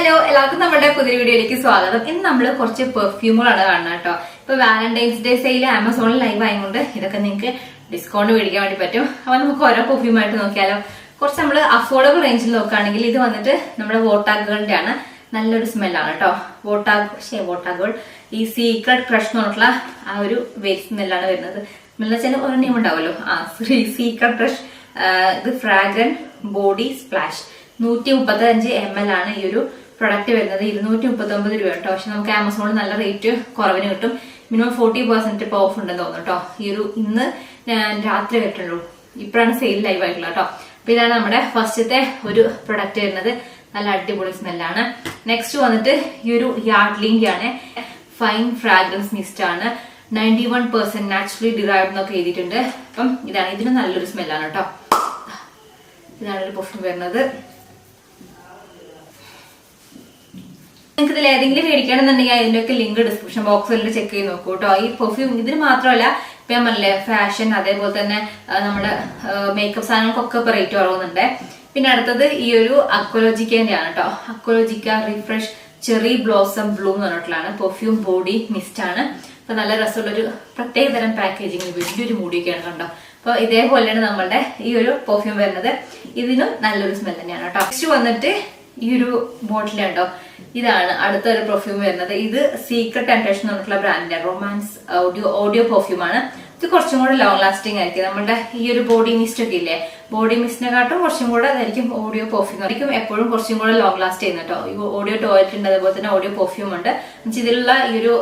Hello, എല്ലാവർക്കും നമ്മുടെ പുതിയ വീഡിയോയിലേക്ക് സ്വാഗതം. ഇന്ന് നമ്മൾ കുറച്ച് പെർഫ്യൂമുകളാണ് കാണുന്നത് കേട്ടോ. ഇപ്പൊ വാലന്റൈൻസ് ഡേ സെയിൽ ആമസോണിൽ ലൈവ് ആയതുകൊണ്ട് ഇതൊക്കെ നിങ്ങൾക്ക് ഡിസ്കൗണ്ട് മേടിക്കാൻ വേണ്ടി പറ്റും. അപ്പൊ നമുക്ക് ഓരോ പെർഫ്യൂമായിട്ട് നോക്കിയാലോ. കുറച്ച് നമ്മൾ അഫോർഡബിൾ റേഞ്ചിൽ നോക്കുകയാണെങ്കിൽ ഇത് വന്നിട്ട് നമ്മുടെ വോട്ടാഗുകളുടെ ആണ്. നല്ലൊരു സ്മെല്ലാണ് കേട്ടോ. വോട്ടാഗുകൾ ഈ സീക്രട്ട് ക്രഷ് എന്ന് പറഞ്ഞിട്ടുള്ള ആ ഒരു വെയിൽ സ്മെല്ലാണ് വരുന്നത്. സ്മെല്ല് വെച്ചാൽ ഒരെണ്ണം ഉണ്ടാവുമല്ലോ, സീക്രട്ട് ക്രഷ്. ഇത് ഫ്രാഗ്രൻ ബോഡി സ്പ്ലാഷ് 135 ml ആണ് ഈ ഒരു പ്രൊഡക്റ്റ് വരുന്നത്. 239 രൂപ കേട്ടോ. പക്ഷെ നമുക്ക് ആമസോണിൽ നല്ല റേറ്റ് കുറവിന് കിട്ടും. മിനിമം 40% ഇപ്പോൾ ഓഫ് ഉണ്ടെന്ന് തോന്നുന്നു കേട്ടോ. ഇന്ന് രാത്രി വരട്ടുള്ളൂ. ഇപ്പോഴാണ് സെയിൽ ലൈവ് ആയിട്ടുള്ളത് കേട്ടോ. അപ്പൊ ഇതാണ് നമ്മുടെ ഫസ്റ്റത്തെ ഒരു പ്രൊഡക്റ്റ് വരുന്നത്. നല്ല അടിപൊളി സ്മെല്ലാണ്. നെക്സ്റ്റ് വന്നിട്ട് ഈ ഒരു യാർഡ്ലിന്റെ ആണ്. ഫൈൻ ഫ്രാഗ്രൻസ് മിസ്റ്റ് ആണ്. 91% നാച്ചുറലി ഡിറൈവ്ഡ് എന്നൊക്കെ എഴുതിയിട്ടുണ്ട്. അപ്പം ഇതിന് നല്ലൊരു സ്മെല്ലാണ് കേട്ടോ. ഇതാണ് ഒരു പെർഫ്യൂം വരുന്നത്. നിങ്ങൾക്ക് ഇതിൽ ഏതെങ്കിലും മേടിക്കണമെന്നുണ്ടെങ്കിൽ അതിന്റെയൊക്കെ ലിങ്ക് ഡിസ്ക്രിപ്ഷൻ ബോക്സിൽ ചെക്ക് ചെയ്ത് നോക്കൂ കേട്ടോ. ഈ പെർഫ്യൂം ഇതിന് മാത്രമല്ല, ഇപ്പൊ ഞാൻ പറഞ്ഞില്ലേ ഫാഷൻ, അതേപോലെ തന്നെ നമ്മുടെ മേക്കപ്പ് സാധനങ്ങൾക്കൊക്കെ ഇപ്പൊ റേറ്റ് കുറവുന്നുണ്ട്. പിന്നെ അടുത്തത് ഈ ഒരു അക്വലോജിക്കന്റെ ആണ് കേട്ടോ. അക്വലോജിക്ക റിഫ്രഷ് ചെറി ബ്ലോസം ബ്ലൂ എന്ന് പറഞ്ഞിട്ടുള്ളതാണ്. പെർഫ്യൂം ബോഡി മിസ്റ്റ് ആണ്. അപ്പൊ നല്ല രസമുള്ളൊരു പ്രത്യേക തരം പാക്കേജിങ്, വലിയൊരു മൂടിയൊക്കെയാണ് കണ്ടോ. അപ്പൊ ഇതേപോലെയാണ് നമ്മളുടെ ഈ ഒരു പെർഫ്യൂം വരുന്നത്. ഇതിനും നല്ലൊരു സ്മെൽ തന്നെയാണ് കേട്ടോ. നെക്സ്റ്റ് വന്നിട്ട് ഈ ഒരു ബോട്ടിലുണ്ടോ, ഇതാണ് അടുത്തൊരു പെർഫ്യൂം വരുന്നത്. ഇത് സീക്രട്ട് ടെംപ്ടേഷൻ എന്ന് പറഞ്ഞിട്ടുള്ള ബ്രാൻഡിന്റെ റൊമാൻസ് ഓഡിയോ പെർഫ്യൂം ആണ്. ഇത് കുറച്ചും കൂടെ ലോങ് ലാസ്റ്റിംഗ് ആയിരിക്കും. നമ്മുടെ ഈ ഒരു ബോഡി മിസ്റ്റ് ഒക്കെ ഇല്ലേ, ബോഡി മിസ്റ്റിനെക്കാട്ടും കുറച്ചും കൂടെ അതായിരിക്കും ഓഡിയോ പെർഫ്യൂം ആയിരിക്കും എപ്പോഴും കുറച്ചും കൂടെ ലോങ് ലാസ്റ്റ് ചെയ്യുന്നത് കേട്ടോ. ഈ ഓഡിയോ ടോയ്ലറ്റ് ഉണ്ട്, അതേപോലെ തന്നെ ഓഡിയോ പെർഫ്യൂം ഉണ്ട്. ഇതിലുള്ള ഈ ഒരു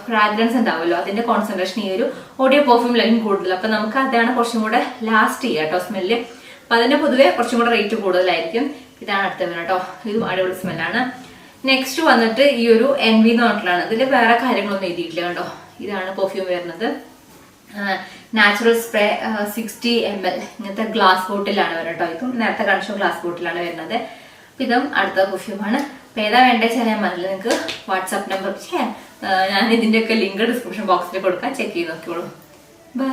ഫ്രാഗ്രൻസ് ഉണ്ടാവുമല്ലോ, അതിന്റെ കോൺസെൻട്രേഷൻ ഈ ഒരു ഓഡിയോ പെർഫ്യൂമിലായിരിക്കും കൂടുതൽ. അപ്പൊ നമുക്ക് അതാണ് കുറച്ചും കൂടെ ലാസ്റ്റ് ചെയ്യുക കേട്ടോ സ്മെല്ല്. അപ്പൊ അതിന്റെ പൊതുവെ കുറച്ചും കൂടെ റേറ്റ് കൂടുതലായിരിക്കും. ഇതാണ് അടുത്ത കേട്ടോ. ഇതും അടിപൊളി സ്മെല്ലാണ്. നെക്സ്റ്റ് വന്നിട്ട് ഈ ഒരു എൻവി എന്ന് പറഞ്ഞിട്ടുള്ളതാണ്. ഇതിൽ വേറെ കാര്യങ്ങളൊന്നും എഴുതിയിട്ടില്ല കേട്ടോ. ഇതാണ് പെർഫ്യൂം വരുന്നത്. നാച്ചുറൽ സ്പ്രേ 60 ml ഇങ്ങനത്തെ ഗ്ലാസ് ബോട്ടിലാണ് വരുന്നത് കേട്ടോ. ഇതും നേരത്തെ കാണിച്ച ഗ്ലാസ് ബോട്ടിലാണ് വരുന്നത്. ഇതും അടുത്ത പെർഫ്യൂമാണ്. അപ്പൊ ഏതാ വേണ്ടത് ചെയ്യാൻ പറഞ്ഞില്ല, നിങ്ങൾക്ക് വാട്സാപ്പ് നമ്പർ ഞാൻ ഇതിന്റെയൊക്കെ ലിങ്ക് ഡിസ്ക്രിപ്ഷൻ ബോക്സിൽ കൊടുക്കാം. ചെക്ക് ചെയ്ത് നോക്കിക്കോളൂ. ബൈ.